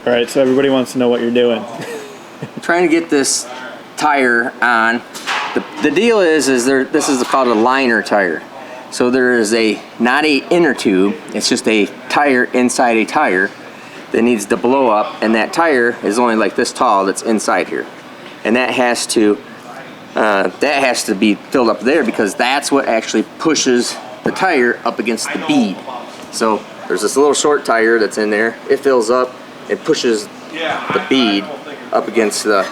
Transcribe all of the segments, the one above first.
All right, so everybody wants to know what you're doing. Trying to get this tire on. The deal is this is called a liner tire. So there is not a inner tube, it's just a tire inside a tire that needs to blow up, and that tire is only like this tall that's inside here. And that has to be filled up there because that's what actually pushes the tire up against the bead. So there's this little short tire that's in there, it fills up, it pushes the bead up against the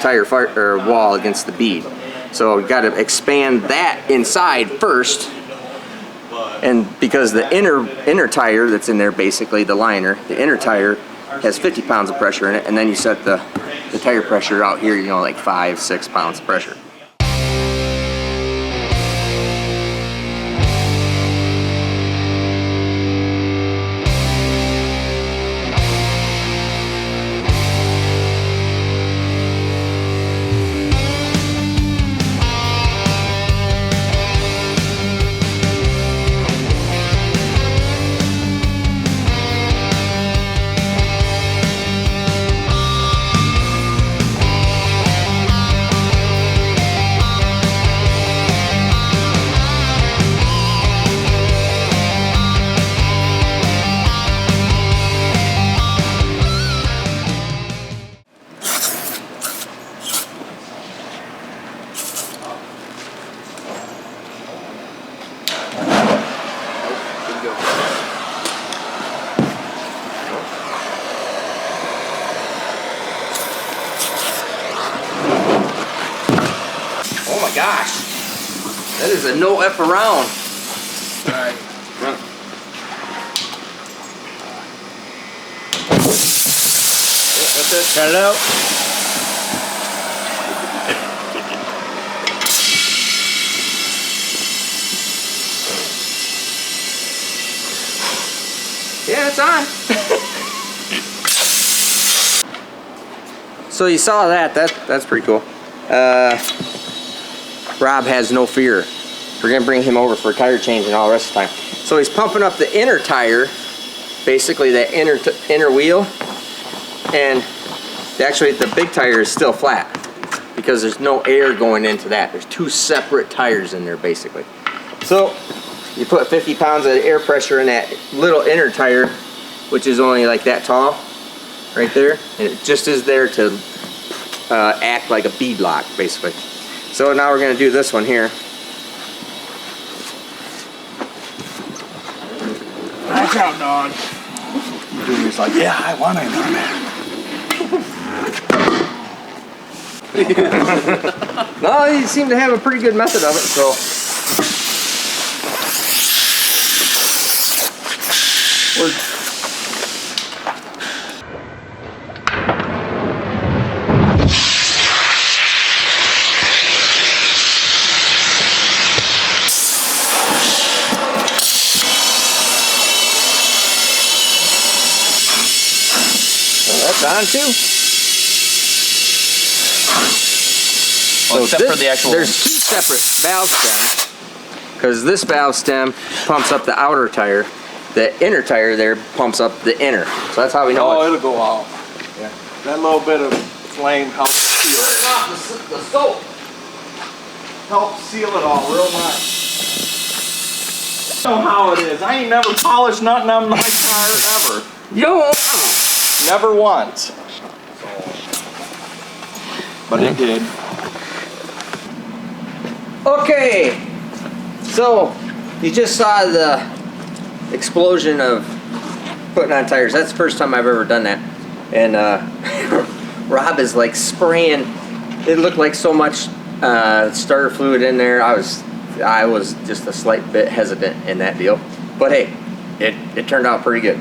tire wall against the bead. So we've got to expand that inside first, and because the inner tire that's in there, basically the liner, the inner tire has 50 pounds of pressure in it, and then you set the tire pressure out here, you know, like 5-6 pounds of pressure. Oh my gosh, that is a no F around. Alright, run. That's it. Cut it out. Yeah, it's on. So you saw that's pretty cool. Rob has no fear. We're gonna bring him over for a tire change and all the rest of the time. So he's pumping up the inner tire, basically that inner wheel, and actually the big tire is still flat because there's no air going into that. There's two separate tires in there basically. So you put 50 pounds of air pressure in that little inner tire, which is only like that tall, right there, and it just is there to act like a bead lock basically. So now we're going to do this one here. Watch out, dog. He's like, yeah, I want it on there. No, you seem to have a pretty good method of it, so. That's on too. Well, except for the actual. There's two separate valve stems, because this valve stem pumps up the outer tire. The inner tire there pumps up the inner. So that's how we know. Oh, it'll go out. Yeah. That little bit of flame helps seal it. Turn off the soap. Helps seal it all real nice. I know how it is. I ain't never polished nothing on my car ever. Yo. Never once. But it did. Okay. So you just saw the explosion of putting on tires. That's the first time I've ever done that. And Rob is like spraying. It looked like so much starter fluid in there. I was just a slight bit hesitant in that deal. But hey, it turned out pretty good.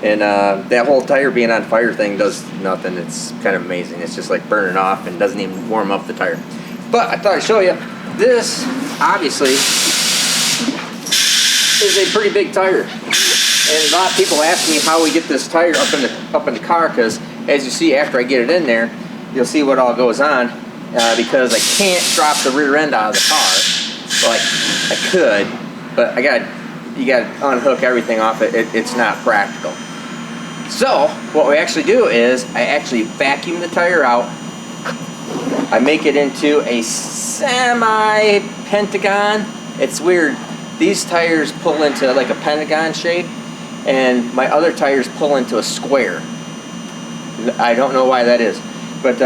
And that whole tire being on fire thing does nothing. It's kind of amazing. It's just like burning off and doesn't even warm up the tire. But I thought I'd show you. This, obviously, is a pretty big tire. And a lot of people ask me how we get this tire up in the car, because as you see after I get it in there, you'll see what all goes on, because I can't drop the rear end out of the car. Like, I could, but you got to unhook everything off it. It's not practical. So what we actually do is I actually vacuum the tire out. I make it into a semi-pentagon. It's weird. These tires pull into like a pentagon shape, and my other tires pull into a square. I don't know why that is, but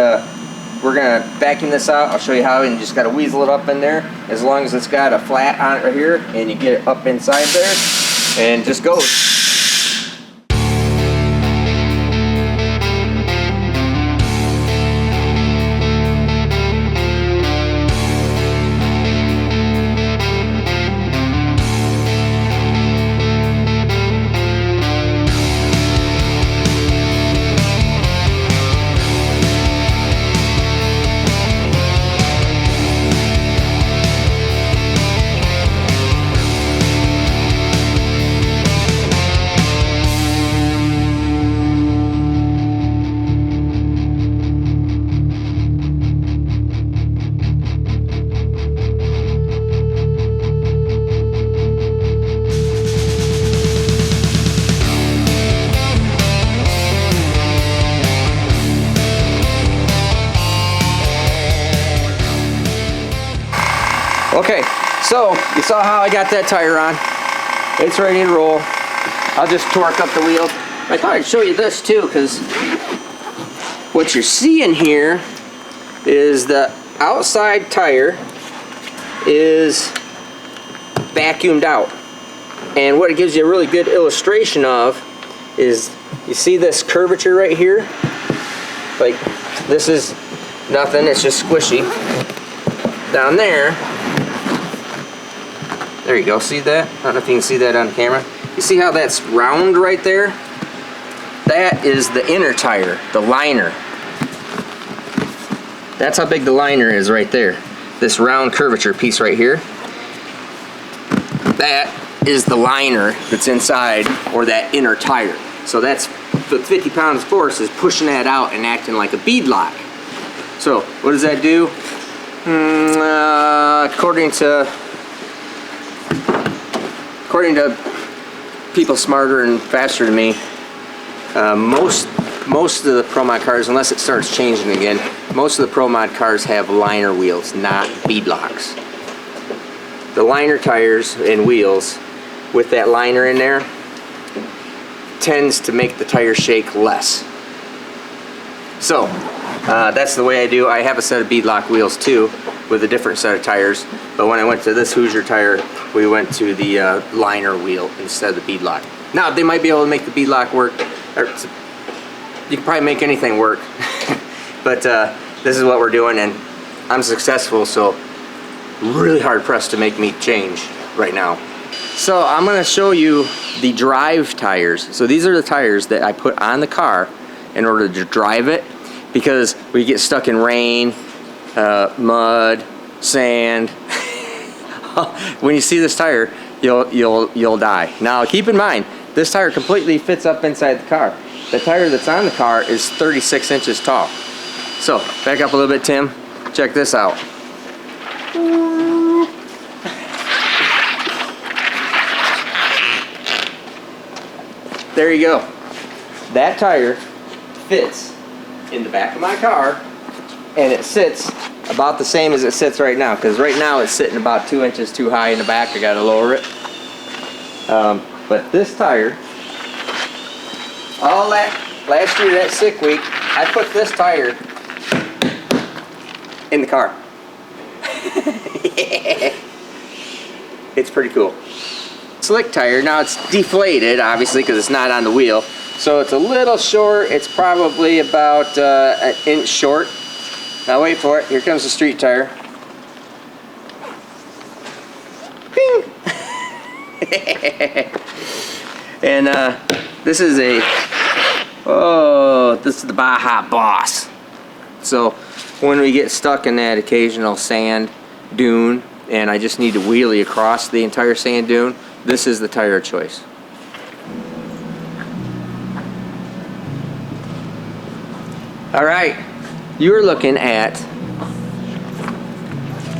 we're gonna vacuum this out. I'll show you how, and you just gotta weasel it up in there. As long as it's got a flat on it right here, and you get it up inside there, and just goes. Okay, so you saw how I got that tire on. It's ready to roll. I'll just torque up the wheels. I thought I'd show you this too, because what you're seeing here is the outside tire is vacuumed out. And what it gives you a really good illustration of is, you see this curvature right here? Like, this is nothing, it's just squishy. Down there, there you go, see that? I don't know if you can see that on camera. You see how that's round right there? That is the inner tire, the liner. That's how big the liner is right there. This round curvature piece right here. That is the liner that's inside, or that inner tire. So that's the 50 pounds of force is pushing that out and acting like a bead lock. So what does that do? According to people smarter and faster than me, most of the Pro Mod cars, unless it starts changing again, most of the Pro Mod cars have liner wheels, not bead locks. The liner tires and wheels with that liner in there tends to make the tire shake less. So that's the way I do. I have a set of bead lock wheels too, with a different set of tires. But when I went to this Hoosier tire, we went to the liner wheel instead of the bead lock. Now they might be able to make the bead lock work. Or you can probably make anything work. But this is what we're doing, and I'm successful. So really hard pressed to make me change right now. So I'm going to show you the drive tires. So these are the tires that I put on the car in order to drive it, because we get stuck in rain, mud, sand. When you see this tire, you'll die. Now keep in mind, this tire completely fits up inside the car. The tire that's on the car is 36 inches tall. So back up a little bit, Tim. Check this out. There you go. That tire fits in the back of my car, and it sits about the same as it sits right now, because right now it's sitting about 2 inches too high in the back. I got to lower it. But this tire, all that last year, that sick week, I put this tire in the car. Yeah. It's pretty cool. Slick tire, now it's deflated obviously because it's not on the wheel, so it's a little short. It's probably about an inch short. Now wait for it, here comes the street tire. Bing! And this is this is the Baja Boss. So when we get stuck in that occasional sand dune and I just need to wheelie across the entire sand dune, this is the tire of choice. All right, you're looking at,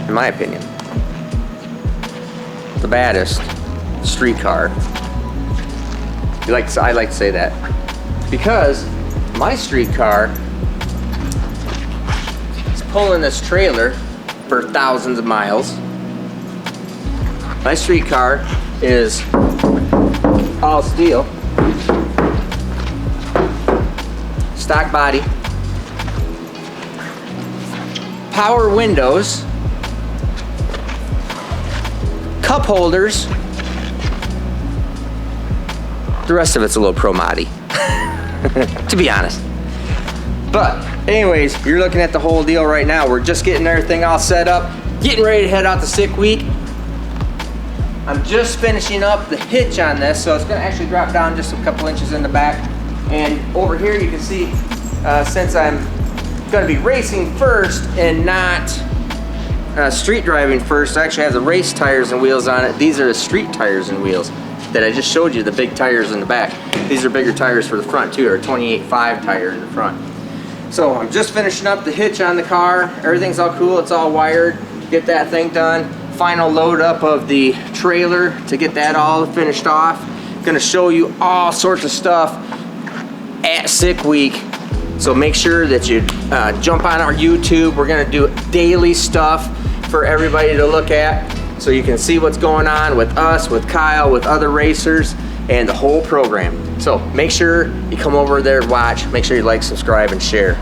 in my opinion, the baddest street car. I like to say that. because my street car is pulling this trailer for thousands of miles. My street car is all steel, stock body, power windows, cup holders. The rest of it's a little pro-modi, to be honest. But anyways, you're looking at the whole deal right now. We're just getting everything all set up, getting ready to head out to Sick Week. I'm just finishing up the hitch on this, so it's gonna actually drop down just a couple inches in the back. And over here you can see, since I'm gonna be racing first and not street driving first, I actually have the race tires and wheels on it. These are the street tires and wheels that I just showed you, the big tires in the back. These are bigger tires for the front too, or a 28.5 tire in the front. So I'm just finishing up the hitch on the car. Everything's all cool, it's all wired. Get that thing done. Final load up of the trailer to get that all finished off. Gonna show you all sorts of stuff at Sick Week. So make sure that you jump on our YouTube. We're gonna do daily stuff for everybody to look at, so you can see what's going on with us, with Kyle, with other racers, and the whole program. So make sure you come over there, watch, make sure you like, subscribe, and share.